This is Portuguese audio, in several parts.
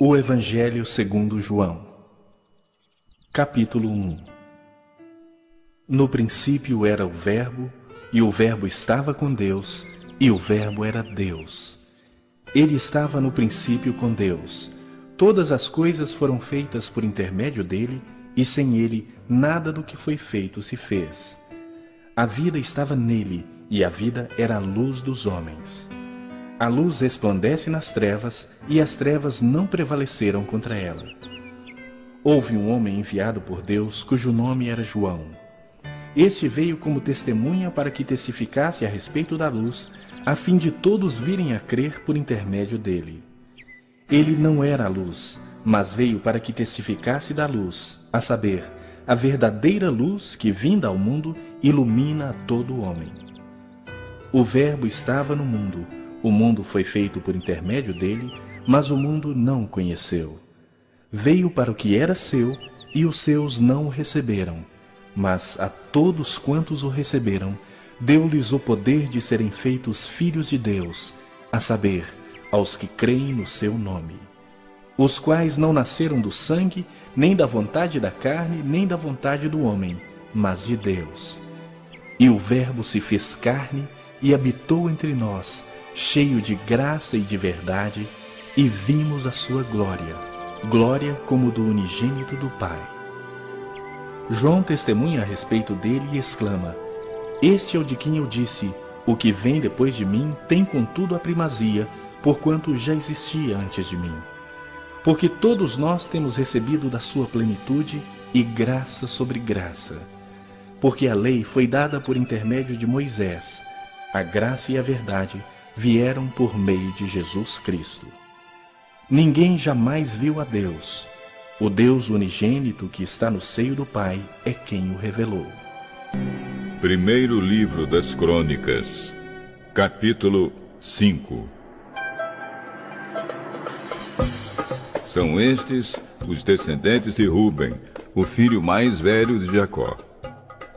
O Evangelho segundo João. Capítulo 1. No princípio era o Verbo, e o Verbo estava com Deus, e o Verbo era Deus. Ele estava no princípio com Deus. Todas as coisas foram feitas por intermédio dele, e sem ele nada do que foi feito se fez. A vida estava nele, e a vida era a luz dos homens. A luz resplandece nas trevas, e as trevas não prevaleceram contra ela. Houve um homem enviado por Deus, cujo nome era João. Este veio como testemunha para que testificasse a respeito da luz, a fim de todos virem a crer por intermédio dele. Ele não era a luz, mas veio para que testificasse da luz, a saber, a verdadeira luz que, vinda ao mundo, ilumina a todo homem. O Verbo estava no mundo. O mundo foi feito por intermédio dele, mas o mundo não o conheceu. Veio para o que era seu, e os seus não o receberam. Mas a todos quantos o receberam, deu-lhes o poder de serem feitos filhos de Deus, a saber, aos que creem no seu nome. Os quais não nasceram do sangue, nem da vontade da carne, nem da vontade do homem, mas de Deus. E o Verbo se fez carne e habitou entre nós, cheio de graça e de verdade, e vimos a sua glória, glória como do unigênito do Pai. João testemunha a respeito dele e exclama: Este é o de quem eu disse, o que vem depois de mim tem contudo a primazia, porquanto já existia antes de mim. Porque todos nós temos recebido da sua plenitude, e graça sobre graça. Porque a lei foi dada por intermédio de Moisés, a graça e a verdade vieram por meio de Jesus Cristo. Ninguém jamais viu a Deus. O Deus unigênito que está no seio do Pai é quem o revelou. Primeiro livro das Crônicas, capítulo 5. São estes os descendentes de Ruben, o filho mais velho de Jacó.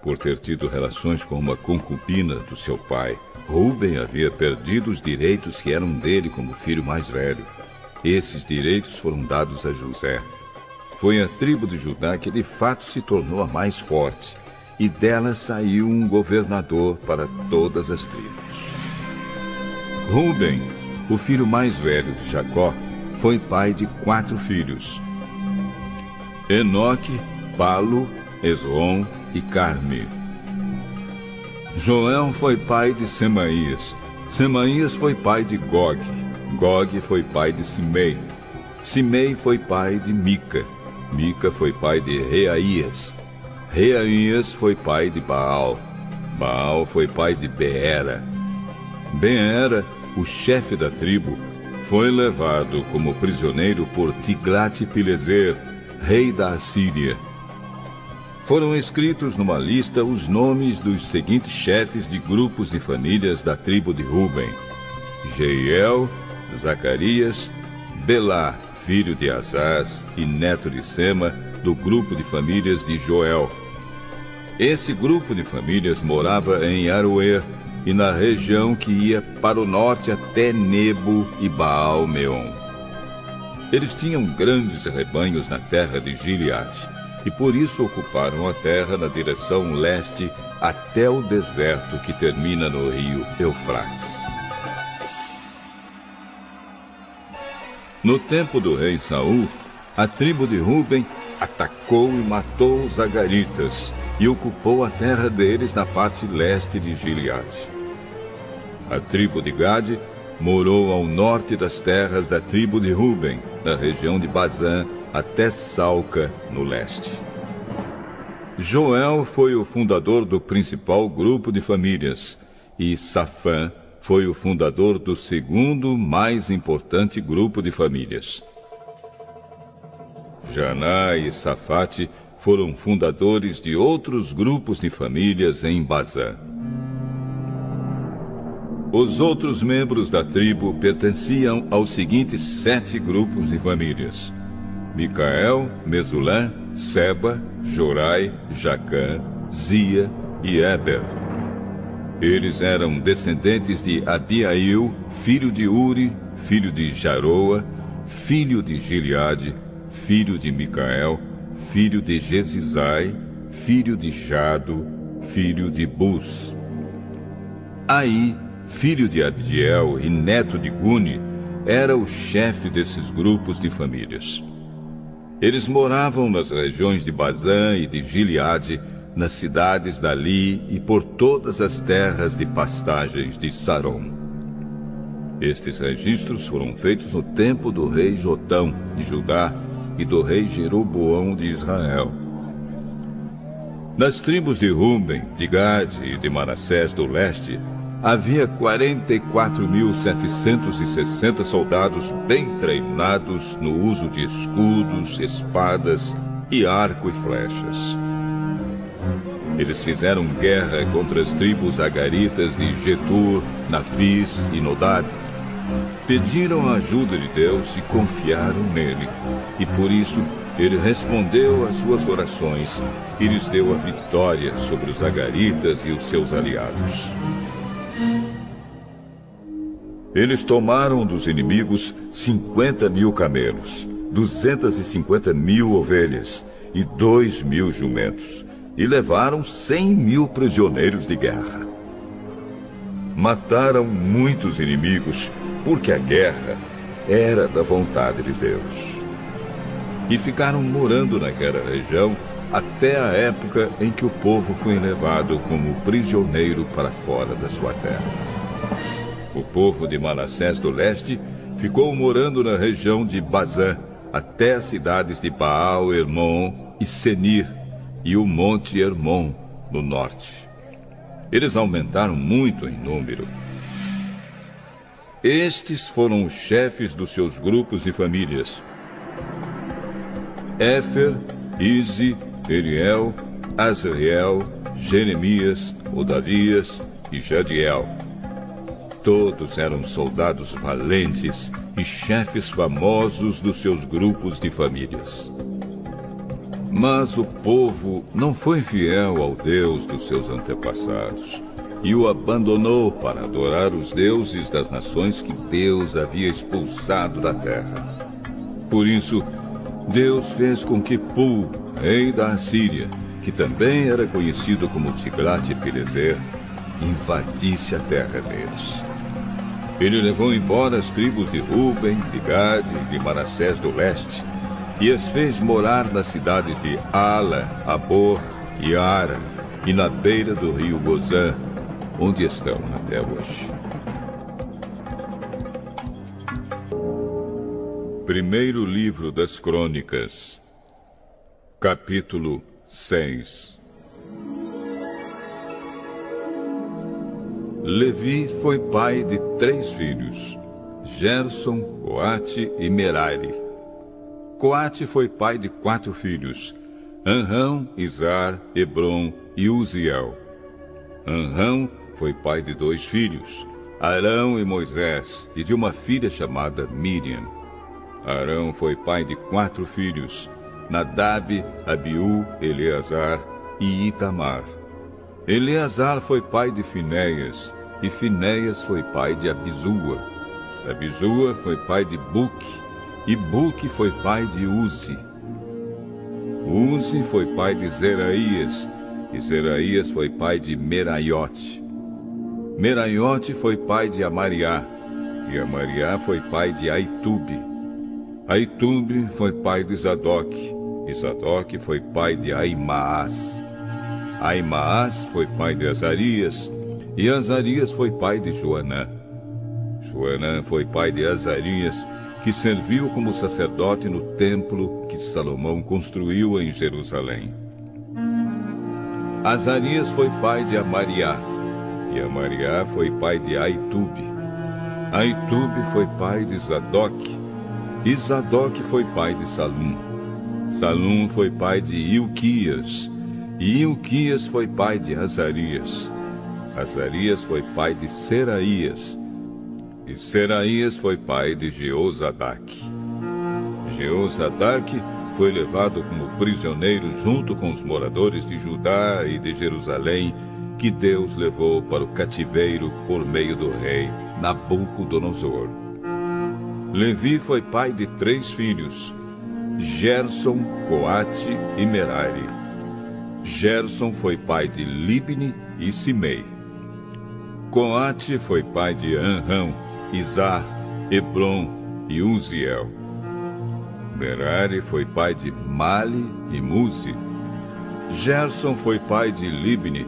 Por ter tido relações com uma concubina do seu pai, Ruben havia perdido os direitos que eram dele como filho mais velho. Esses direitos foram dados a José. Foi a tribo de Judá que de fato se tornou a mais forte, e dela saiu um governador para todas as tribos. Ruben, o filho mais velho de Jacó, foi pai de 4 filhos: Enoque, Palo, Esrom e Carme. Joel foi pai de Semaías. Semaías foi pai de Gog. Gog foi pai de Simei. Simei foi pai de Mica. Mica foi pai de Reaías. Reaías foi pai de Baal. Baal foi pai de Beera. Beera, o chefe da tribo, foi levado como prisioneiro por Tiglat-Pileser, rei da Assíria. Foram escritos numa lista os nomes dos seguintes chefes de grupos de famílias da tribo de Ruben: Jeiel, Zacarias, Belá, filho de Azaz e neto de Sema, do grupo de famílias de Joel. Esse grupo de famílias morava em Aroer e na região que ia para o norte até Nebo e Baal-Meon. Eles tinham grandes rebanhos na terra de Gileade, e por isso ocuparam a terra na direção leste até o deserto que termina no rio Eufrates. No tempo do rei Saul, a tribo de Ruben atacou e matou os agaritas e ocupou a terra deles na parte leste de Gileade. A tribo de Gade morou ao norte das terras da tribo de Ruben, na região de Bazã, até Salca, no leste. Joel foi o fundador do principal grupo de famílias, e Safã foi o fundador do segundo mais importante grupo de famílias. Janá e Safate foram fundadores de outros grupos de famílias em Bazã. Os outros membros da tribo pertenciam aos seguintes 7 grupos de famílias: Micael, Mesulã, Seba, Jorai, Jacã, Zia e Éber. Eles eram descendentes de Abiail, filho de Uri, filho de Jaroa, filho de Gileade, filho de Micael, filho de Jesizai, filho de Jado, filho de Bus. Aí, filho de Abdiel e neto de Guni, era o chefe desses grupos de famílias. Eles moravam nas regiões de Bazã e de Gileade, nas cidades dali e por todas as terras de pastagens de Saron. Estes registros foram feitos no tempo do rei Jotão, de Judá, e do rei Jeroboão de Israel. Nas tribos de Ruben, de Gade e de Manassés do leste, havia 44.760 soldados bem treinados no uso de escudos, espadas e arco e flechas. Eles fizeram guerra contra as tribos agaritas de Getur, Nafis e Nodab. Pediram a ajuda de Deus e confiaram nele. E por isso ele respondeu às suas orações e lhes deu a vitória sobre os agaritas e os seus aliados. Eles tomaram dos inimigos 50.000 camelos, 250.000 ovelhas e 2.000 jumentos, e levaram 100.000 prisioneiros de guerra. Mataram muitos inimigos, porque a guerra era da vontade de Deus. E ficaram morando naquela região até a época em que o povo foi levado como prisioneiro para fora da sua terra. O povo de Manassés do leste ficou morando na região de Bazã, até as cidades de Baal, Hermon e Senir, e o monte Hermon, no norte. Eles aumentaram muito em número. Estes foram os chefes dos seus grupos e famílias: Éfer, Ize, Eliel, Azriel, Jeremias, Odavias e Jadiel. Todos eram soldados valentes e chefes famosos dos seus grupos de famílias. Mas o povo não foi fiel ao Deus dos seus antepassados e o abandonou para adorar os deuses das nações que Deus havia expulsado da terra. Por isso, Deus fez com que Pul, rei da Assíria, que também era conhecido como Tiglat-Pileser, invadisse a terra deles. Ele levou embora as tribos de Ruben, de Gade e de Manassés do leste, e as fez morar nas cidades de Ala, Abor e Ara, e na beira do rio Gozã, onde estão até hoje. Primeiro livro das Crônicas, capítulo 6. Levi foi pai de 3 filhos, Gerson, Coate e Merari. Coate foi pai de 4 filhos, Anrão, Izar, Hebron e Uziel. Anrão foi pai de 2 filhos, Arão e Moisés, e de uma filha chamada Miriam. Arão foi pai de 4 filhos, Nadab, Abiú, Eleazar e Itamar. Eleazar foi pai de Finéias, e Finéias foi pai de Abisua. Abisua foi pai de Buque, e Buque foi pai de Uzi. Uzi foi pai de Zeraías, e Zeraías foi pai de Meraiote. Meraiote foi pai de Amariá, e Amariá foi pai de Aitube. Aitube foi pai de Zadoque, e Zadoque foi pai de Aimaas. Aimaas foi pai de Azarias, e Azarias foi pai de Joanã. Joanã foi pai de Azarias, que serviu como sacerdote no templo que Salomão construiu em Jerusalém. Azarias foi pai de Amariá, e Amariá foi pai de Aitube. Aitube foi pai de Zadoque, e Zadoque foi pai de Salum. Salum foi pai de Ilquias, e Ilquias foi pai de Azarias. Azarias foi pai de Seraías, e Seraías foi pai de Jeozadaque. Jeozadaque foi levado como prisioneiro junto com os moradores de Judá e de Jerusalém, que Deus levou para o cativeiro por meio do rei Nabucodonosor. Levi foi pai de 3 filhos, Gerson, Coate e Merari. Gerson foi pai de Libni e Simei. Coate foi pai de Anrão, Izar, Hebron e Uziel. Merari foi pai de Mali e Muzi. Gerson foi pai de Libni.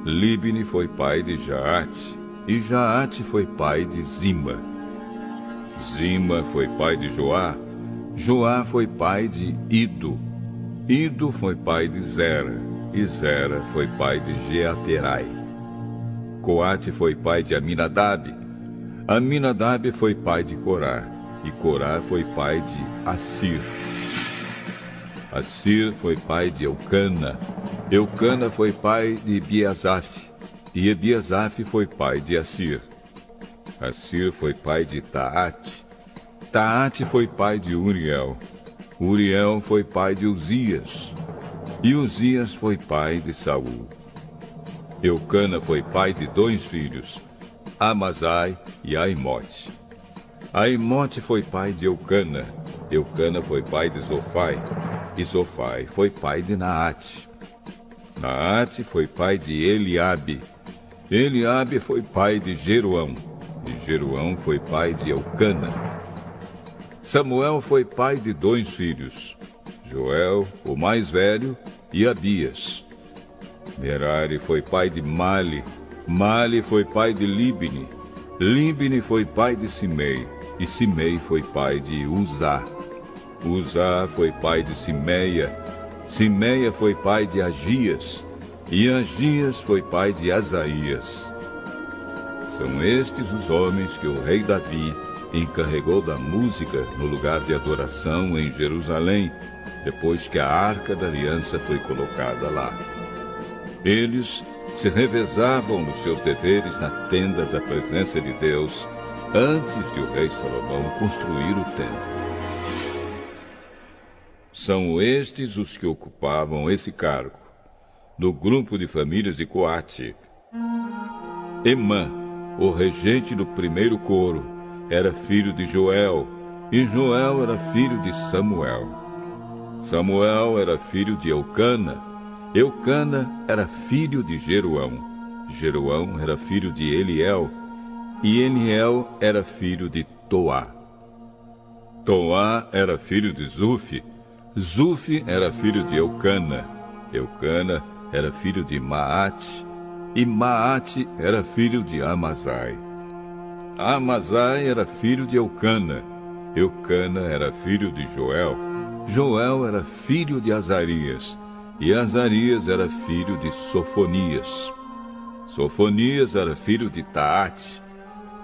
Libni foi pai de Jaate. E Jaate foi pai de Zima. Zima foi pai de Joá. Joá foi pai de Ido. Ido foi pai de Zera. E Zera foi pai de Jeaterai. Coate foi pai de Aminadab. Aminadab foi pai de Corá. E Corá foi pai de Assir. Assir foi pai de Eucana. Eucana foi pai de Ebiasaf. E Ebiasaf foi pai de Assir. Assir foi pai de Taate. Taate foi pai de Uriel. Uriel foi pai de Uzias. E Uzias foi pai de Saul. Eucana foi pai de 2 filhos, Amazai e Aimote. Aimote foi pai de Eucana. Eucana foi pai de Zofai. E Zofai foi pai de Naate. Naate foi pai de Eliabe. Eliabe foi pai de Jeroão. E Jeroão foi pai de Eucana. Samuel foi pai de 2 filhos, Joel, o mais velho, e Abias. Merari foi pai de Mali. Mali foi pai de Libni. Libni foi pai de Simei. E Simei foi pai de Uzá. Uzá foi pai de Simeia. Simeia foi pai de Agias. E Agias foi pai de Asaías. São estes os homens que o rei Davi encarregou da música no lugar de adoração em Jerusalém, depois que a Arca da Aliança foi colocada lá. Eles se revezavam nos seus deveres na tenda da presença de Deus, antes de o rei Salomão construir o templo. São estes os que ocupavam esse cargo, no grupo de famílias de Coate. Emã, o regente do primeiro coro, era filho de Joel, e Joel era filho de Samuel. Samuel era filho de Eucana. Eucana era filho de Jeroão. Jeroão era filho de Eliel, e Eliel era filho de Toá. Toá era filho de Zufi. Zufi era filho de Eucana. Eucana era filho de Maate, e Maate era filho de Amazai. Amazai era filho de Eucana. Eucana era filho de Joel. Joel era filho de Azarias. E Azarias era filho de Sofonias. Sofonias era filho de Taate.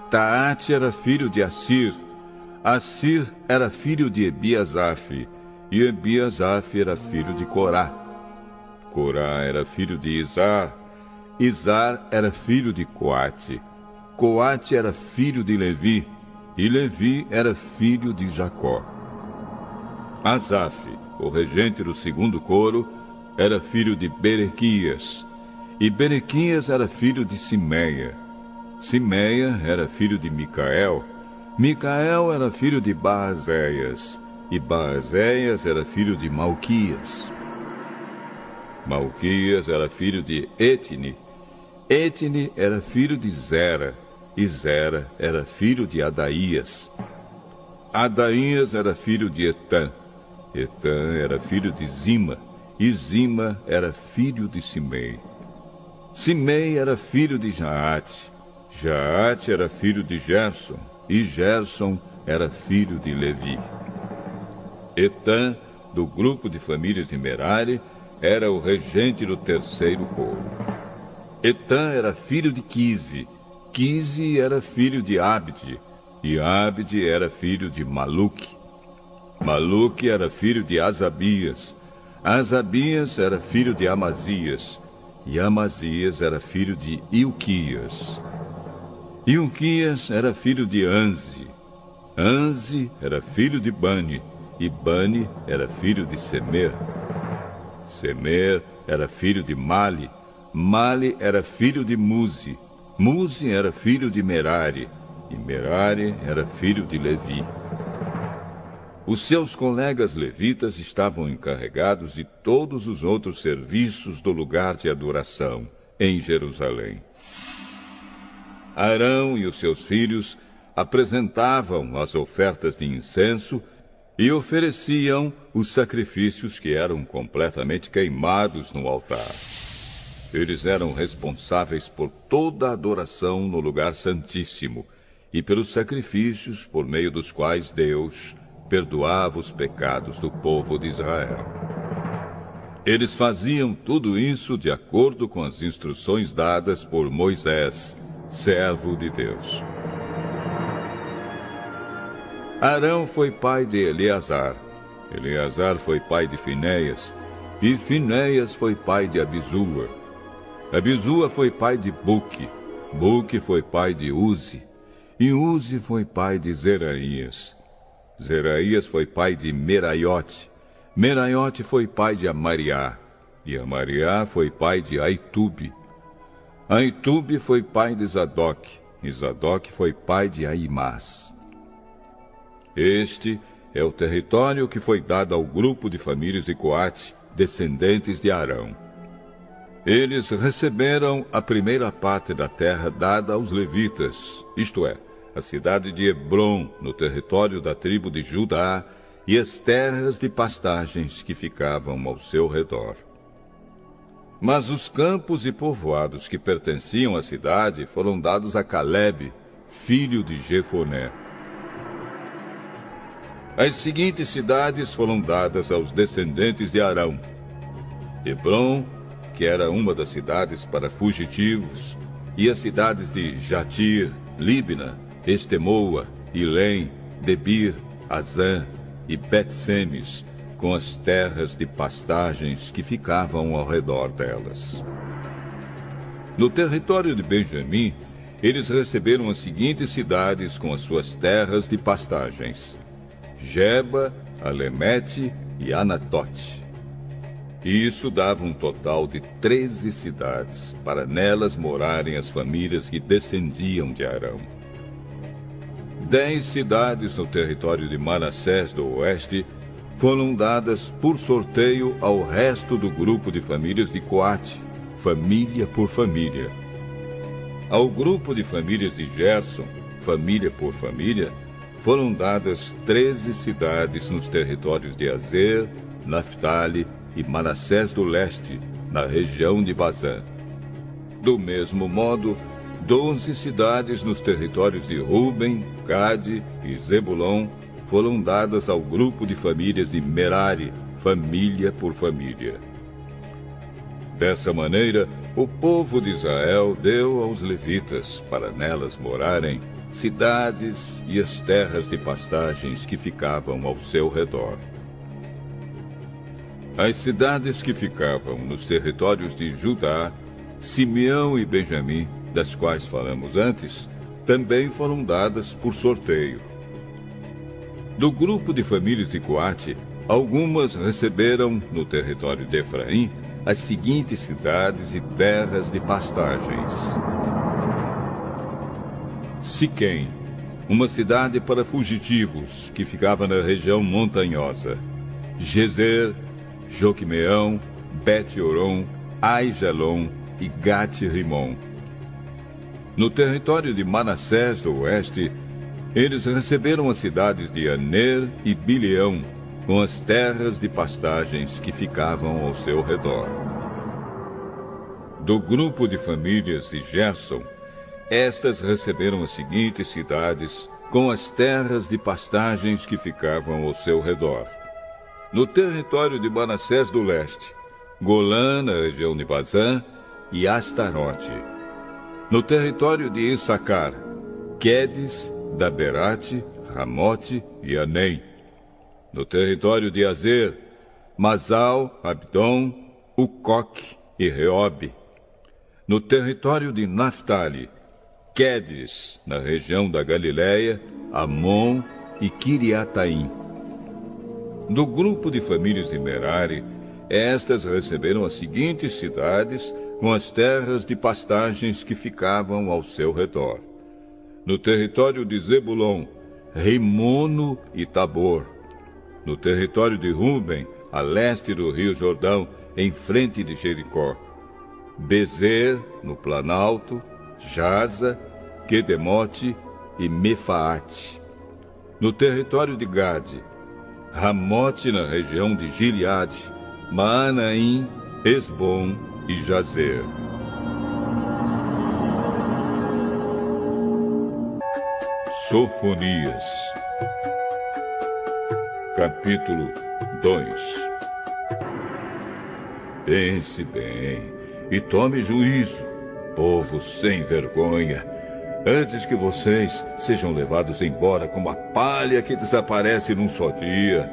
Taate era filho de Assir. Assir era filho de Ebiasaf. E Ebiasaf era filho de Corá. Corá era filho de Izar. Izar era filho de Coate. Coate era filho de Levi. E Levi era filho de Jacó. Asaf, o regente do segundo coro, era filho de Berequias. E Berequias era filho de Simeia. Simeia era filho de Micael. Micael era filho de Baazéias. E Baazéias era filho de Malquias. Malquias era filho de Etni. Etni era filho de Zera. E Zera era filho de Adaías. Adaías era filho de Etã. Etã era filho de Zima. E Zima era filho de Simei. Simei era filho de Jaate. Jaate era filho de Gerson. E Gerson era filho de Levi. Etã, do grupo de famílias de Merari, era o regente do terceiro coro. Etã era filho de Quise. Quise era filho de Abde. E Abde era filho de Maluque. Maluque era filho de Asabias. Asabias era filho de Amazias. E Amazias era filho de Ilquias. Ilquias era filho de Anze. Anze era filho de Bani. E Bani era filho de Semer. Semer era filho de Mali. Mali era filho de Muzi. Muzi era filho de Merari. E Merari era filho de Levi. Os seus colegas levitas estavam encarregados de todos os outros serviços do lugar de adoração em Jerusalém. Arão e os seus filhos apresentavam as ofertas de incenso e ofereciam os sacrifícios que eram completamente queimados no altar. Eles eram responsáveis por toda a adoração no lugar santíssimo e pelos sacrifícios por meio dos quais Deus perdoava os pecados do povo de Israel. Eles faziam tudo isso de acordo com as instruções dadas por Moisés, servo de Deus. Arão foi pai de Eleazar, Eleazar foi pai de Finéias, e Finéias foi pai de Abisua. Abisua foi pai de Buque, Buque foi pai de Uzi, e Uzi foi pai de Zeraías. Zeraías foi pai de Meraiote, Meraiote foi pai de Amariá, e Amariá foi pai de Aitube. Aitube foi pai de Zadoque, e Zadoque foi pai de Aimás. Este é o território que foi dado ao grupo de famílias de Coate, descendentes de Arão. Eles receberam a primeira parte da terra dada aos levitas, isto é, a cidade de Hebrom, no território da tribo de Judá, e as terras de pastagens que ficavam ao seu redor. Mas os campos e povoados que pertenciam à cidade foram dados a Calebe, filho de Jefoné. As seguintes cidades foram dadas aos descendentes de Arão: Hebrom, que era uma das cidades para fugitivos, e as cidades de Jatir, Líbna, Estemoa, Ilém, Debir, Azã e Bet-Semes, com as terras de pastagens que ficavam ao redor delas. No território de Benjamim, eles receberam as seguintes cidades com as suas terras de pastagens: Geba, Alemete e Anatote. Isso dava um total de 13 cidades, para nelas morarem as famílias que descendiam de Arão. 10 cidades no território de Manassés do Oeste foram dadas por sorteio ao resto do grupo de famílias de Coate, família por família. Ao grupo de famílias de Gerson, família por família, foram dadas 13 cidades nos territórios de Azer, Naftali e Manassés do Leste, na região de Bazã. Do mesmo modo, 12 cidades nos territórios de Ruben, Gade e Zebulon foram dadas ao grupo de famílias de Merari, família por família. Dessa maneira, o povo de Israel deu aos levitas, para nelas morarem, cidades e as terras de pastagens que ficavam ao seu redor. As cidades que ficavam nos territórios de Judá, Simeão e Benjamim, das quais falamos antes, também foram dadas por sorteio. Do grupo de famílias de Coate, algumas receberam, no território de Efraim, as seguintes cidades e terras de pastagens: Siquém, uma cidade para fugitivos, que ficava na região montanhosa; Gezer, Joquimeão, Bet-Oron, Aijalon e Gat-Rimon. No território de Manassés do Oeste, eles receberam as cidades de Aner e Bileão, com as terras de pastagens que ficavam ao seu redor. Do grupo de famílias de Gerson, estas receberam as seguintes cidades, com as terras de pastagens que ficavam ao seu redor. No território de Manassés do Leste, Golã, na região de Bazã, e Astarote. No território de Issacar, Quedes, Daberate, Ramote e Anem. No território de Azer, Masal, Abdom, Ucoque e Reobe. No território de Naftali, Quedes, na região da Galileia, Amon e Quiriataim. Do grupo de famílias de Merari, estas receberam as seguintes cidades com as terras de pastagens que ficavam ao seu redor. No território de Zebulon, Rimono e Tabor. no território de Ruben, a leste do rio Jordão, em frente de Jericó. Bezer, no Planalto, Jaza, Quedemote e Mefaate. No território de Gade, Ramote, na região de Gileade, Maanaim, Esbom e Jazer. Sofonias, capítulo 2. Pense bem e tome juízo, povo sem vergonha, antes que vocês sejam levados embora como a palha que desaparece num só dia,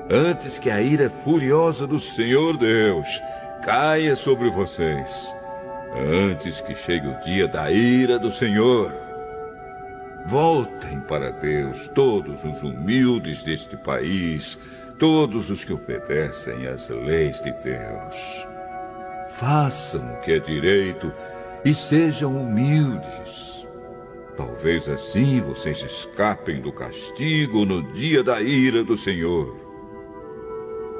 antes que a ira furiosa do Senhor Deus caia sobre vocês, antes que chegue o dia da ira do Senhor. Voltem para Deus todos os humildes deste país, todos os que obedecem às leis de Deus. Façam o que é direito e sejam humildes. Talvez assim vocês escapem do castigo no dia da ira do Senhor.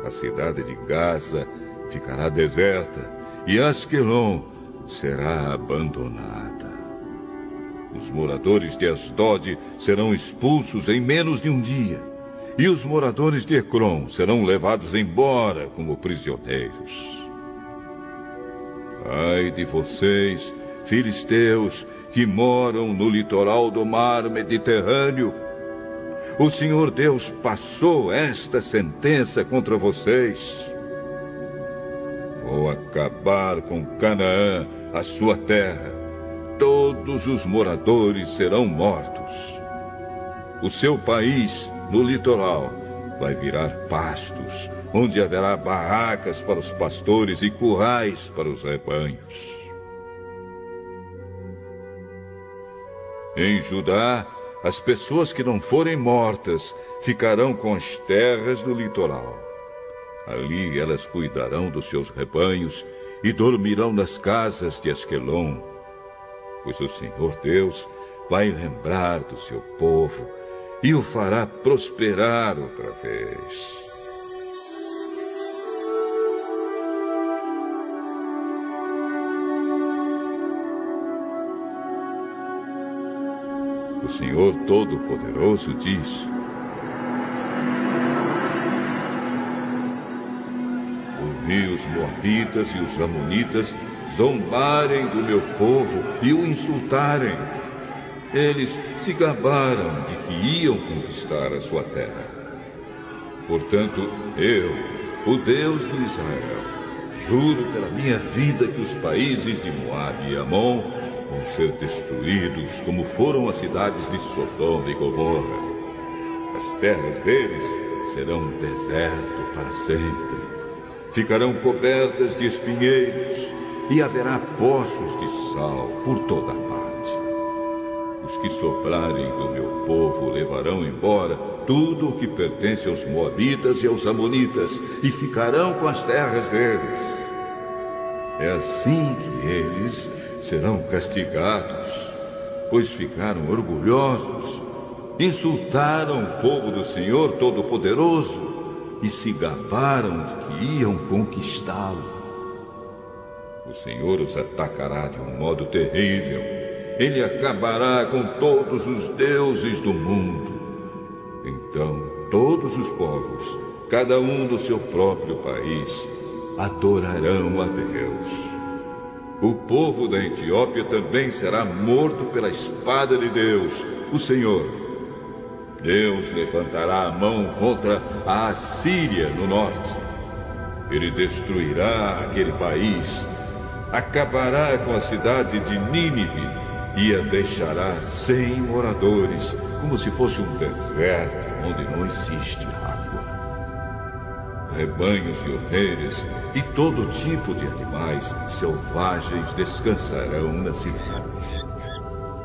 A cidade de Gaza ficará deserta e Asquelon será abandonada. Os moradores de Asdod serão expulsos em menos de um dia, e os moradores de Ecrom serão levados embora como prisioneiros. Ai de vocês, filisteus, que moram no litoral do mar Mediterrâneo! O Senhor Deus passou esta sentença contra vocês. Vou acabar com Canaã, a sua terra. Todos os moradores serão mortos. O seu país, no litoral, vai virar pastos, onde haverá barracas para os pastores e currais para os rebanhos. Em Judá, as pessoas que não forem mortas ficarão com as terras do litoral. Ali elas cuidarão dos seus rebanhos e dormirão nas casas de Asquelon, pois o Senhor Deus vai lembrar do seu povo e o fará prosperar outra vez. O Senhor Todo-Poderoso diz: ouvi os moabitas e os amonitas zombarem do meu povo e o insultarem. Eles se gabaram de que iam conquistar a sua terra. Portanto, eu, o Deus de Israel, juro pela minha vida que os países de Moabe e Amon vão ser destruídos como foram as cidades de Sodoma e Gomorra. As terras deles serão um deserto para sempre. Ficarão cobertas de espinheiros e haverá poços de sal por toda parte. Os que sobrarem do meu povo levarão embora tudo o que pertence aos moabitas e aos amonitas e ficarão com as terras deles. É assim que eles serão castigados, pois ficaram orgulhosos, insultaram o povo do Senhor Todo-Poderoso e se gabaram de que iam conquistá-lo. O Senhor os atacará de um modo terrível. Ele acabará com todos os deuses do mundo. Então, todos os povos, cada um do seu próprio país, adorarão a Deus. O povo da Etiópia também será morto pela espada de Deus, o Senhor. Deus levantará a mão contra a Assíria no norte. Ele destruirá aquele país, acabará com a cidade de Nínive e a deixará sem moradores, como se fosse um deserto onde não existe água. Rebanhos de ovelhas e todo tipo de animais selvagens descansarão na cidade.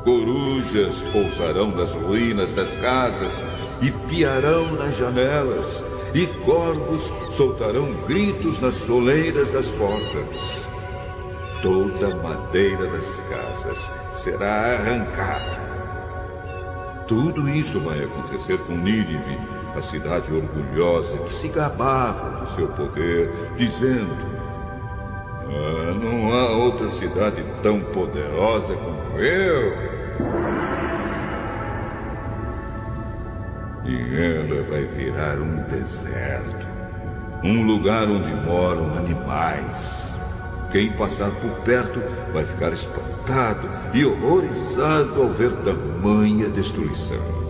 Corujas pousarão nas ruínas das casas e piarão nas janelas, e corvos soltarão gritos nas soleiras das portas. Toda a madeira das casas será arrancada. Tudo isso vai acontecer com Nínive a cidade orgulhosa que se gabava do seu poder, dizendo: não há outra cidade tão poderosa como eu. E ela vai virar um deserto, um lugar onde moram animais. Quem passar por perto vai ficar espantado e horrorizado ao ver tamanha destruição.